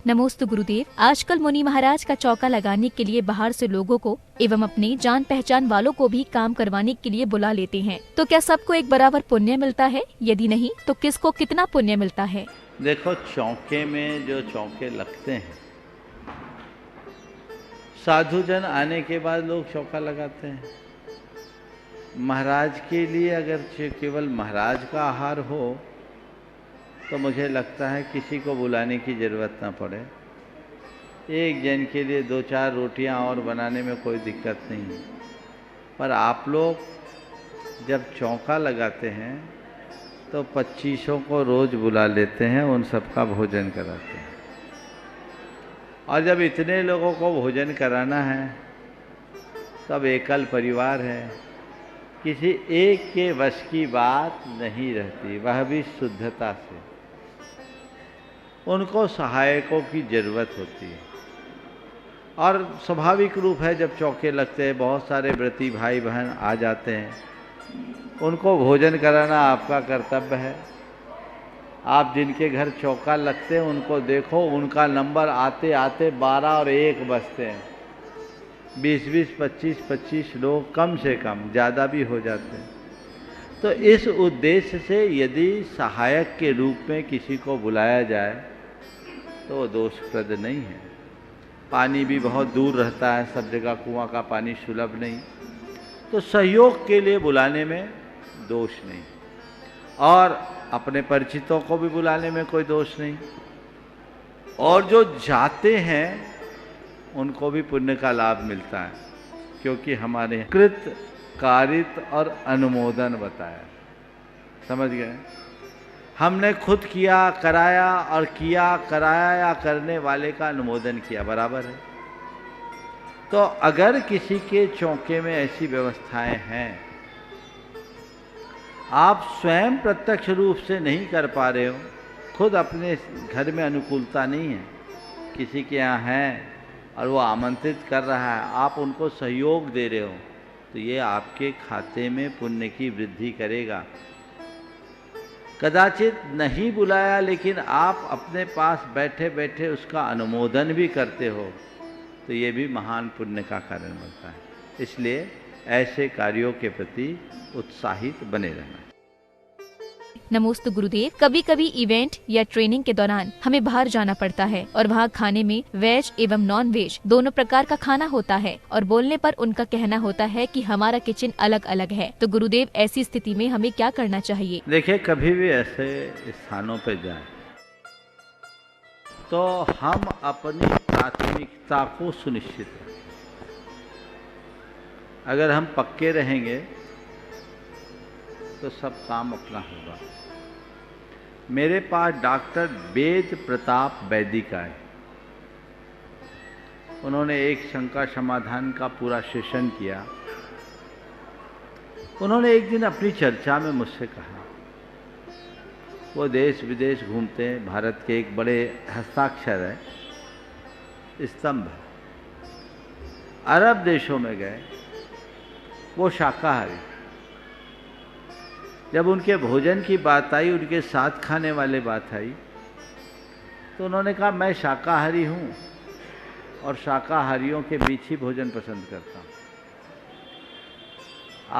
नमोस्तु गुरुदेव। आजकल मुनि महाराज का चौका लगाने के लिए बाहर से लोगों को एवं अपने जान पहचान वालों को भी काम करवाने के लिए बुला लेते हैं, तो क्या सबको एक बराबर पुण्य मिलता है? यदि नहीं तो किसको कितना पुण्य मिलता है? देखो, चौके में जो चौके लगते हैं, साधुजन आने के बाद लोग चौका लगाते हैं। महाराज के लिए अगर केवल महाराज का आहार हो तो मुझे लगता है किसी को बुलाने की ज़रूरत ना पड़े। एक जन के लिए 2-4 रोटियां और बनाने में कोई दिक्कत नहीं है। पर आप लोग जब चौका लगाते हैं तो 2500 को रोज़ बुला लेते हैं, उन सबका भोजन कराते हैं। और जब इतने लोगों को भोजन कराना है तब एकल परिवार है, किसी एक के वश की बात नहीं रहती, वह भी शुद्धता से। उनको सहायकों की ज़रूरत होती है। और स्वाभाविक रूप है, जब चौके लगते हैं बहुत सारे व्रती भाई बहन आ जाते हैं, उनको भोजन कराना आपका कर्तव्य है। आप जिनके घर चौका लगते हैं उनको देखो, उनका नंबर आते आते 12 और 1 बजते हैं। 20-20, 25-25 लोग कम से कम, ज़्यादा भी हो जाते हैं। तो इस उद्देश्य से यदि सहायक के रूप में किसी को बुलाया जाए तो वो दोषप्रद नहीं है। पानी भी बहुत दूर रहता है, सब जगह कुआं का पानी सुलभ नहीं, तो सहयोग के लिए बुलाने में दोष नहीं। और अपने परिचितों को भी बुलाने में कोई दोष नहीं। और जो जाते हैं उनको भी पुण्य का लाभ मिलता है, क्योंकि हमारे कृत, कारित और अनुमोदन बताया। समझ गए? हमने खुद किया, कराया, और किया, कराया या करने वाले का अनुमोदन किया, बराबर है। तो अगर किसी के चौके में ऐसी व्यवस्थाएं हैं, आप स्वयं प्रत्यक्ष रूप से नहीं कर पा रहे हो, खुद अपने घर में अनुकूलता नहीं है, किसी के यहाँ है और वो आमंत्रित कर रहा है, आप उनको सहयोग दे रहे हो, तो ये आपके खाते में पुण्य की वृद्धि करेगा। कदाचित नहीं बुलाया लेकिन आप अपने पास बैठे बैठे उसका अनुमोदन भी करते हो, तो ये भी महान पुण्य का कारण बनता है। इसलिए ऐसे कार्यों के प्रति उत्साहित बने रहना। नमोस्तु गुरुदेव। कभी कभी इवेंट या ट्रेनिंग के दौरान हमें बाहर जाना पड़ता है और वहाँ खाने में वेज एवं नॉन वेज दोनों प्रकार का खाना होता है, और बोलने पर उनका कहना होता है कि हमारा किचन अलग अलग है। तो गुरुदेव, ऐसी स्थिति में हमें क्या करना चाहिए? देखिए, कभी भी ऐसे स्थानों पर जाएं तो हम अपनी प्राथमिकता को सुनिश्चित करें। अगर हम पक्के रहेंगे तो सब काम अपना होगा। मेरे पास डॉक्टर वेद प्रताप वैदिक आए। उन्होंने एक शंका समाधान का पूरा सेशन किया। उन्होंने एक दिन अपनी चर्चा में मुझसे कहा, वो देश विदेश घूमते हैं, भारत के एक बड़े हस्ताक्षर है, स्तंभ है। अरब देशों में गए, वो शाकाहारी। जब उनके भोजन की बात आई, उनके साथ खाने वाले बात आई, तो उन्होंने कहा मैं शाकाहारी हूँ और शाकाहारियों के बीच ही भोजन पसंद करता हूँ।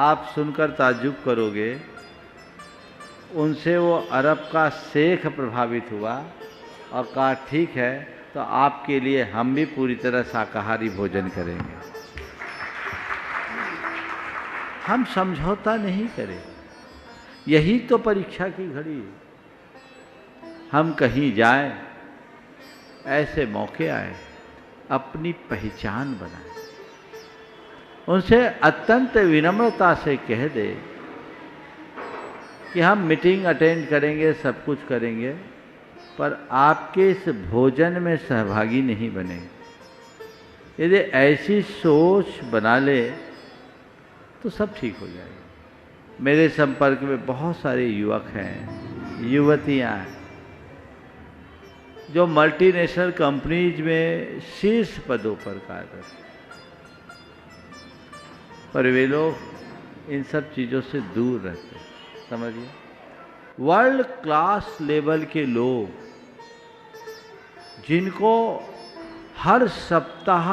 आप सुनकर ताज्जुब करोगे, उनसे वो अरब का शेख प्रभावित हुआ और कहा ठीक है, तो आपके लिए हम भी पूरी तरह शाकाहारी भोजन करेंगे। हम समझौता नहीं करें, यही तो परीक्षा की घड़ी है। हम कहीं जाएं, ऐसे मौके आए, अपनी पहचान बनाएं। उनसे अत्यंत विनम्रता से कह दे कि हम मीटिंग अटेंड करेंगे, सब कुछ करेंगे, पर आपके इस भोजन में सहभागी नहीं बनेंगे। यदि ऐसी सोच बना ले तो सब ठीक हो जाएगा। मेरे संपर्क में बहुत सारे युवक हैं, युवतियां हैं, जो मल्टीनेशनल कंपनीज में शीर्ष पदों पर कार्यरत हैं, पर वे लोग इन सब चीज़ों से दूर रहते हैं। समझिए, वर्ल्ड क्लास लेवल के लोग जिनको हर सप्ताह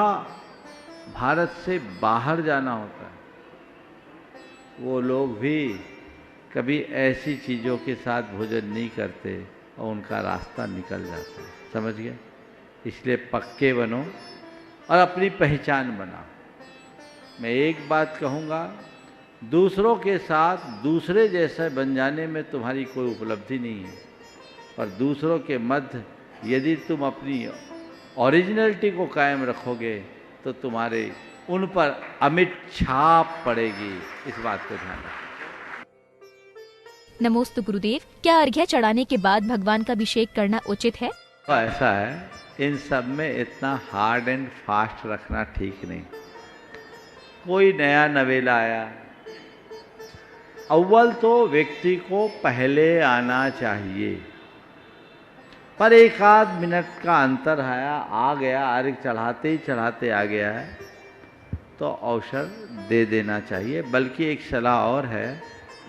भारत से बाहर जाना होता है, वो लोग भी कभी ऐसी चीज़ों के साथ भोजन नहीं करते और उनका रास्ता निकल जाता है। समझ गए? इसलिए पक्के बनो और अपनी पहचान बनाओ। मैं एक बात कहूँगा, दूसरों के साथ दूसरे जैसे बन जाने में तुम्हारी कोई उपलब्धि नहीं है, पर दूसरों के मध्य यदि तुम अपनी ओरिजिनलिटी को कायम रखोगे तो तुम्हारे उन पर अमिट छाप पड़ेगी। इस बात को ध्यान रखो। नमोस्तु गुरुदेव, क्या अर्घ्य चढ़ाने के बाद भगवान का अभिषेक करना उचित है? तो ऐसा है, इन सब में इतना हार्ड एंड फास्ट रखना ठीक नहीं। कोई नया नवेला आया, अव्वल तो व्यक्ति को पहले आना चाहिए, पर एक आध मिनट का अंतर आया, आ गया, अर्घ चढ़ाते ही चढ़ाते आ गया है, तो अवसर दे देना चाहिए। बल्कि एक सलाह और है,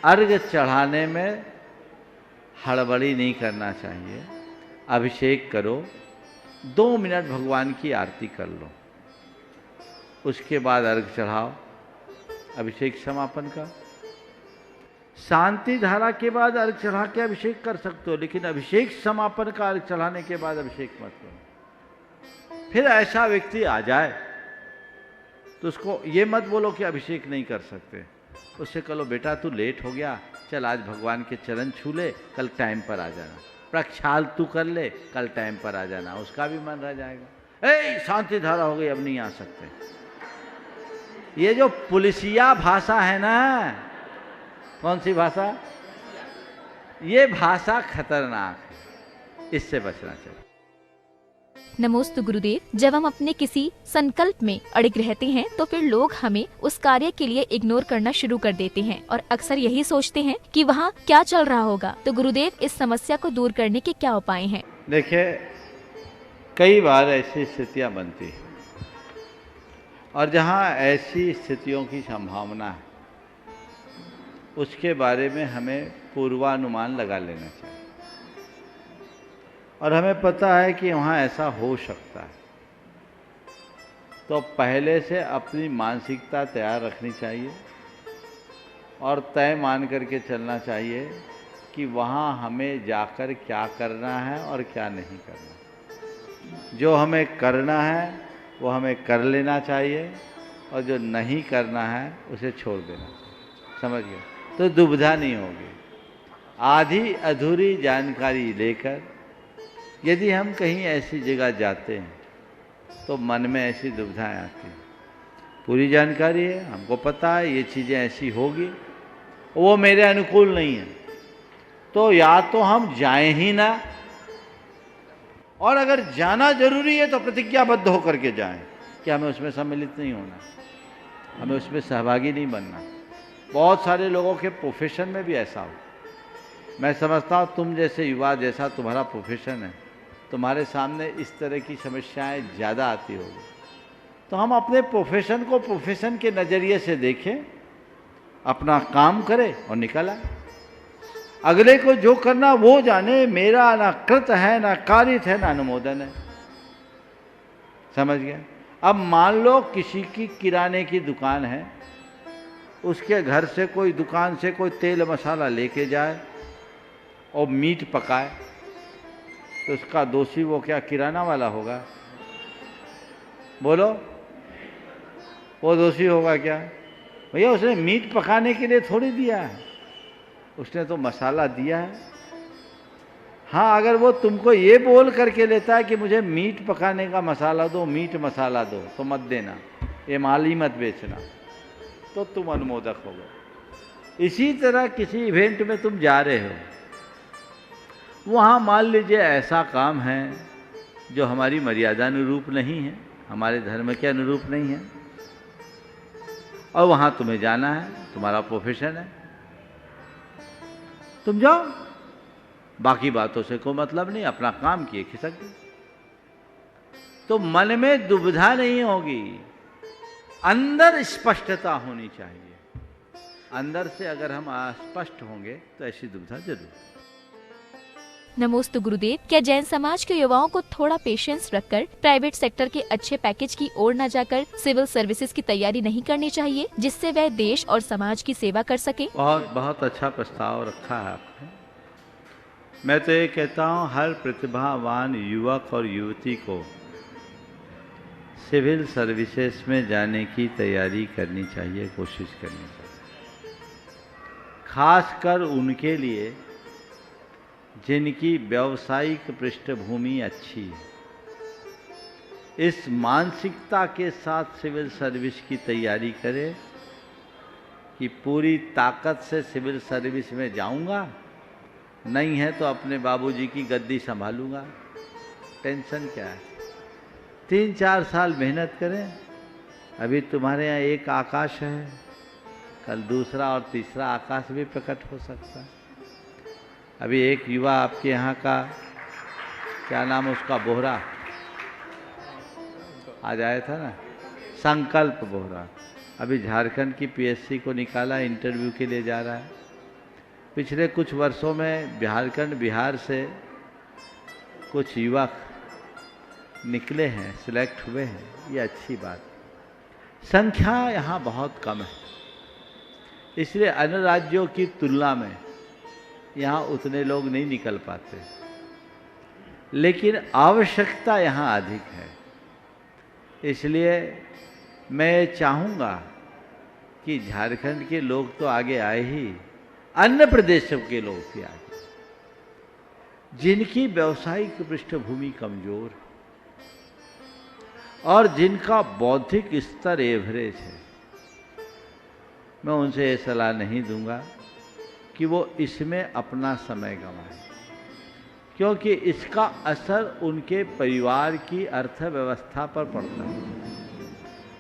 अर्घ चढ़ाने में हड़बड़ी नहीं करना चाहिए। अभिषेक करो, 2 मिनट भगवान की आरती कर लो, उसके बाद अर्घ चढ़ाओ, अभिषेक समापन का। शांति धारा के बाद अर्घ चढ़ा के अभिषेक कर सकते हो, लेकिन अभिषेक समापन का अर्घ चढ़ाने के बाद अभिषेक मत करो। फिर ऐसा व्यक्ति आ जाए तो उसको ये मत बोलो कि अभिषेक नहीं कर सकते, उससे कहो बेटा तू लेट हो गया, चल आज भगवान के चरण छू ले, कल टाइम पर आ जाना, प्रक्षाल तू कर ले, कल टाइम पर आ जाना, उसका भी मन रह जाएगा। शांति धारा हो गई, अब नहीं आ सकते। ये जो पुलिसिया भाषा है ना, कौन सी भाषा, ये भाषा खतरनाक है, इससे बचना चाहिए। नमोस्तु गुरुदेव, जब हम अपने किसी संकल्प में अड़िग रहते हैं तो फिर लोग हमें उस कार्य के लिए इग्नोर करना शुरू कर देते हैं और अक्सर यही सोचते हैं कि वहाँ क्या चल रहा होगा। तो गुरुदेव, इस समस्या को दूर करने के क्या उपाय हैं? देखिए, कई बार ऐसी स्थितियाँ बनती हैं और जहाँ ऐसी स्थितियों की संभावना है उसके बारे में हमें पूर्वानुमान लगा लेना चाहिए और हमें पता है कि वहाँ ऐसा हो सकता है, तो पहले से अपनी मानसिकता तैयार रखनी चाहिए और तय मान करके चलना चाहिए कि वहाँ हमें जाकर क्या करना है और क्या नहीं करना। जो हमें करना है वो हमें कर लेना चाहिए और जो नहीं करना है उसे छोड़ देना चाहिए। समझ गए? तो दुविधा नहीं होगी। आधी अधूरी जानकारी लेकर यदि हम कहीं ऐसी जगह जाते हैं तो मन में ऐसी दुविधाएं आती हैं। पूरी जानकारी है, हमको पता है ये चीज़ें ऐसी होगी, वो मेरे अनुकूल नहीं है, तो या तो हम जाएं ही ना, और अगर जाना जरूरी है तो प्रतिज्ञाबद्ध होकर के जाएं कि हमें उसमें सम्मिलित नहीं होना, हमें उसमें सहभागी नहीं बनना। बहुत सारे लोगों के प्रोफेशन में भी ऐसा हो। मैं समझता हूँ तुम जैसे युवा, जैसा तुम्हारा प्रोफेशन है, तुम्हारे सामने इस तरह की समस्याएं ज़्यादा आती होगी। तो हम अपने प्रोफेशन को प्रोफेशन के नज़रिए से देखें, अपना काम करें और निकल आए। अगले को जो करना वो जाने, मेरा ना कृत है ना कारित है ना अनुमोदन है। समझ गए? अब मान लो किसी की किराने की दुकान है, उसके घर से कोई दुकान से कोई तेल मसाला लेके जाए और मीट पकाए, तो उसका दोषी वो क्या किराना वाला होगा? बोलो, वो दोषी होगा क्या? भैया उसने मीट पकाने के लिए थोड़ी दिया है, उसने तो मसाला दिया है। हाँ, अगर वो तुमको ये बोल करके लेता है कि मुझे मीट पकाने का मसाला दो, मीट मसाला दो, तो मत देना, ये माल ही मत बेचना, तो तुम अनुमोदक हो गए। इसी तरह किसी इवेंट में तुम जा रहे हो, वहाँ मान लीजिए ऐसा काम है जो हमारी मर्यादा अनुरूप नहीं है, हमारे धर्म के अनुरूप नहीं है, और वहाँ तुम्हें जाना है, तुम्हारा प्रोफेशन है, तुम जाओ, बाकी बातों से कोई मतलब नहीं, अपना काम किए खिसक गए। तो मन में दुविधा नहीं होगी, अंदर स्पष्टता होनी चाहिए। अंदर से अगर हम अस्पष्ट होंगे तो ऐसी दुविधा जरूर। नमोस्तु गुरुदेव, क्या जैन समाज के युवाओं को थोड़ा पेशेंस रखकर प्राइवेट सेक्टर के अच्छे पैकेज की ओर न जाकर सिविल सर्विसेज की तैयारी नहीं करनी चाहिए, जिससे वह देश और समाज की सेवा कर सके? बहुत अच्छा प्रस्ताव रखा है आपने। मैं तो ये कहता हूँ हर प्रतिभावान युवक और युवती को सिविल सर्विसेज में जाने की तैयारी करनी चाहिए, कोशिश करनी चाहिए। खासकर उनके लिए जिनकी व्यावसायिक पृष्ठभूमि अच्छी है। इस मानसिकता के साथ सिविल सर्विस की तैयारी करें कि पूरी ताकत से सिविल सर्विस में जाऊंगा, नहीं है तो अपने बाबूजी की गद्दी संभालूंगा। टेंशन क्या है? 3-4 साल मेहनत करें। अभी तुम्हारे यहाँ एक आकाश है, कल दूसरा और तीसरा आकाश भी प्रकट हो सकता है। अभी एक युवा आपके यहाँ का, क्या नाम उसका, बोहरा आज आया था ना, संकल्प बोहरा, अभी झारखंड की पीएससी को निकाला, इंटरव्यू के लिए जा रहा है। पिछले कुछ वर्षों में बिहार से कुछ युवक निकले हैं, सिलेक्ट हुए हैं, ये अच्छी बात। संख्या यहाँ बहुत कम है, इसलिए अन्य राज्यों की तुलना में यहाँ उतने लोग नहीं निकल पाते, लेकिन आवश्यकता यहाँ अधिक है। इसलिए मैं चाहूँगा कि झारखंड के लोग तो आगे आए ही, अन्य प्रदेशों के लोग भी आगे, जिनकी व्यावसायिक पृष्ठभूमि कमजोर और जिनका बौद्धिक स्तर एवरेज है, मैं उनसे ये सलाह नहीं दूंगा कि वो इसमें अपना समय गंवाएं, क्योंकि इसका असर उनके परिवार की अर्थव्यवस्था पर पड़ता है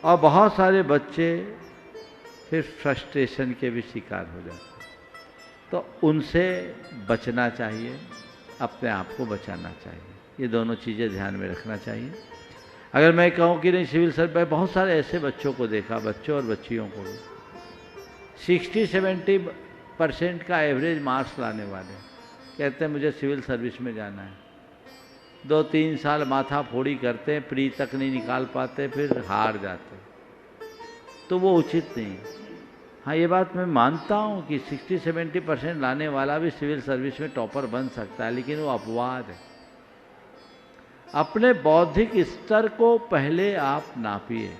और बहुत सारे बच्चे फिर फ्रस्ट्रेशन के भी शिकार हो जाते हैं। तो उनसे बचना चाहिए, अपने आप को बचाना चाहिए। ये दोनोन चीज़ें ध्यान में रखना चाहिए। अगर मैं कहूँ कि नहीं सिविल सर्विस, बहुत सारे ऐसे बच्चों को देखा, बच्चों और बच्चियों को भी 60-70% का एवरेज मार्क्स लाने वाले कहते हैं मुझे सिविल सर्विस में जाना है। 2-3 साल माथा फोड़ी करते हैं, प्री तक नहीं निकाल पाते, फिर हार जाते। तो वो उचित नहीं। हाँ, ये बात मैं मानता हूँ कि 60-70% लाने वाला भी सिविल सर्विस में टॉपर बन सकता है, लेकिन वो अपवाद है। अपने बौद्धिक स्तर को पहले आप नापिए,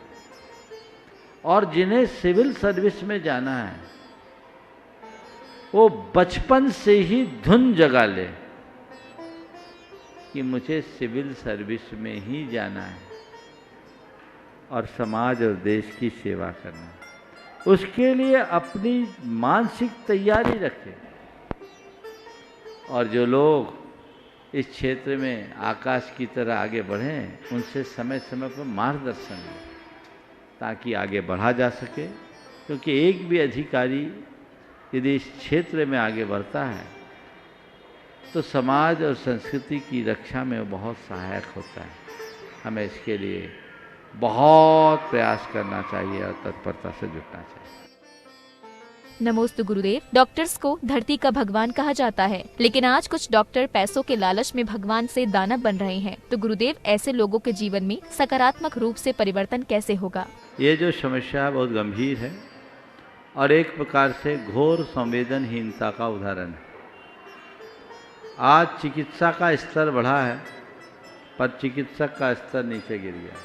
और जिन्हें सिविल सर्विस में जाना है वो बचपन से ही धुन जगा ले कि मुझे सिविल सर्विस में ही जाना है और समाज और देश की सेवा करना है। उसके लिए अपनी मानसिक तैयारी रखें। और जो लोग इस क्षेत्र में आकाश की तरह आगे बढ़ें, उनसे समय समय पर मार्गदर्शन दें ताकि आगे बढ़ा जा सके। क्योंकि एक भी अधिकारी यदि इस क्षेत्र में आगे बढ़ता है तो समाज और संस्कृति की रक्षा में बहुत सहायक होता है। हमें इसके लिए बहुत प्रयास करना चाहिए और तत्परता से जुटना चाहिए। नमोस्तु गुरुदेव, डॉक्टर्स को धरती का भगवान कहा जाता है, लेकिन आज कुछ डॉक्टर पैसों के लालच में भगवान से दानव बन रहे हैं। तो गुरुदेव, ऐसे लोगों के जीवन में सकारात्मक रूप से परिवर्तन कैसे होगा? ये जो समस्या है बहुत गंभीर है और एक प्रकार से घोर संवेदनहीनता का उदाहरण है। आज चिकित्सा का स्तर बढ़ा है पर चिकित्सक का स्तर नीचे गिर गया।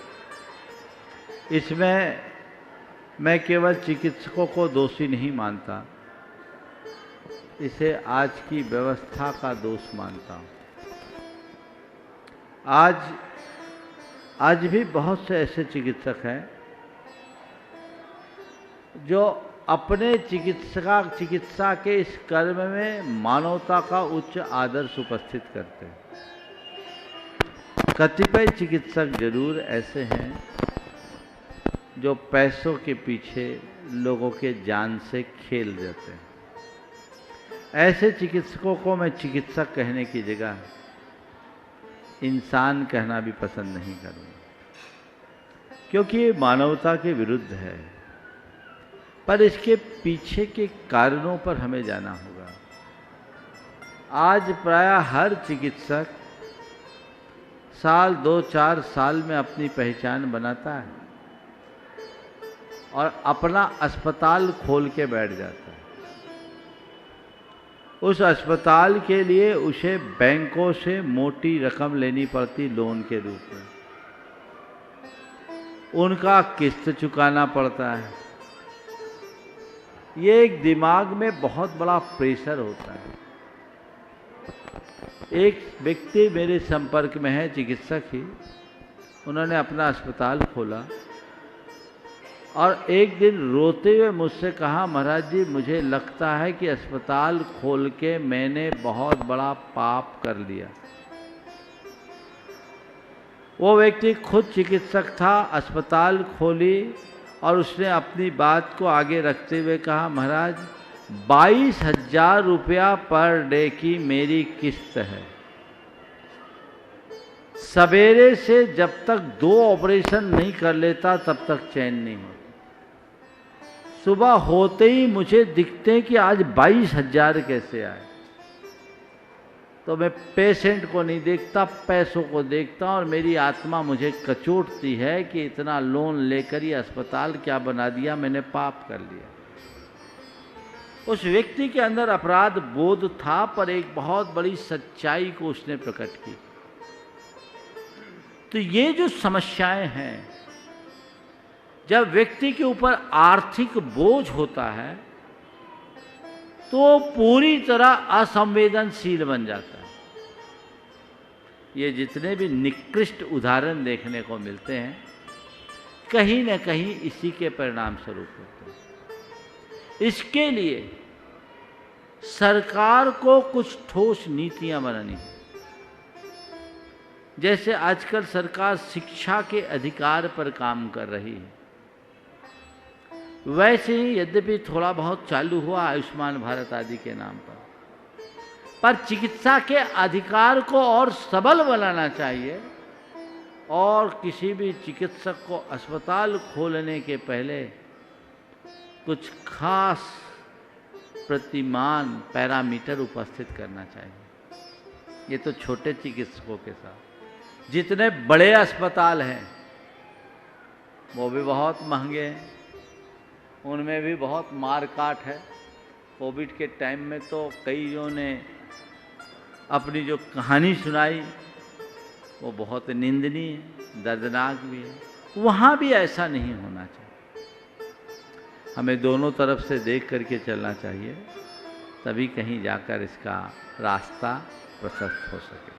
इसमें मैं केवल चिकित्सकों को दोषी नहीं मानता, इसे आज की व्यवस्था का दोष मानता हूँ। आज भी बहुत से ऐसे चिकित्सक हैं जो अपने चिकित्सा के इस कर्म में मानवता का उच्च आदर्श उपस्थित करते हैं। कतिपय चिकित्सक जरूर ऐसे हैं जो पैसों के पीछे लोगों के जान से खेल देते हैं। ऐसे चिकित्सकों को मैं चिकित्सक कहने की जगह इंसान कहना भी पसंद नहीं करूँगा, क्योंकि ये मानवता के विरुद्ध है। पर इसके पीछे के कारणों पर हमें जाना होगा। आज प्रायः हर चिकित्सक साल 2-4 साल में अपनी पहचान बनाता है और अपना अस्पताल खोल के बैठ जाता है। उस अस्पताल के लिए उसे बैंकों से मोटी रकम लेनी पड़ती लोन के रूप में, उनका किस्त चुकाना पड़ता है। ये एक दिमाग में बहुत बड़ा प्रेशर होता है। एक व्यक्ति मेरे संपर्क में है, चिकित्सक ही, उन्होंने अपना अस्पताल खोला और एक दिन रोते हुए मुझसे कहा, महाराज जी मुझे लगता है कि अस्पताल खोल के मैंने बहुत बड़ा पाप कर लिया। वो व्यक्ति खुद चिकित्सक था, अस्पताल खोली और उसने अपनी बात को आगे रखते हुए कहा, महाराज 22,000 रुपया पर डे की मेरी किस्त है। सवेरे से जब तक 2 ऑपरेशन नहीं कर लेता तब तक चैन नहीं होता। सुबह होते ही मुझे दिखते हैं कि आज 22,000 कैसे आए। तो मैं पेशेंट को नहीं देखता, पैसों को देखता और मेरी आत्मा मुझे कचोटती है कि इतना लोन लेकर ये अस्पताल क्या बना दिया, मैंने पाप कर लिया। उस व्यक्ति के अंदर अपराध बोध था, पर एक बहुत बड़ी सच्चाई को उसने प्रकट की। तो ये जो समस्याएं हैं, जब व्यक्ति के ऊपर आर्थिक बोझ होता है तो पूरी तरह असंवेदनशील बन जाता है। ये जितने भी निकृष्ट उदाहरण देखने को मिलते हैं, कहीं न कहीं इसी के परिणाम स्वरूप होते हैं। इसके लिए सरकार को कुछ ठोस नीतियां बनानी है। जैसे आजकल सरकार शिक्षा के अधिकार पर काम कर रही है, वैसे ही यद्यपि थोड़ा बहुत चालू हुआ आयुष्मान भारत आदि के नाम पर चिकित्सा के अधिकार को और सबल बनाना चाहिए और किसी भी चिकित्सक को अस्पताल खोलने के पहले कुछ खास प्रतिमान पैरामीटर उपस्थित करना चाहिए। ये तो छोटे चिकित्सकों के साथ, जितने बड़े अस्पताल हैं वो भी बहुत महंगे हैं, उनमें भी बहुत मार काट है। कोविड के टाइम में तो कईयों ने अपनी जो कहानी सुनाई वो बहुत निंदनीय है, दर्दनाक भी है। वहाँ भी ऐसा नहीं होना चाहिए। हमें दोनों तरफ से देख करके चलना चाहिए, तभी कहीं जाकर इसका रास्ता प्रशस्त हो सके।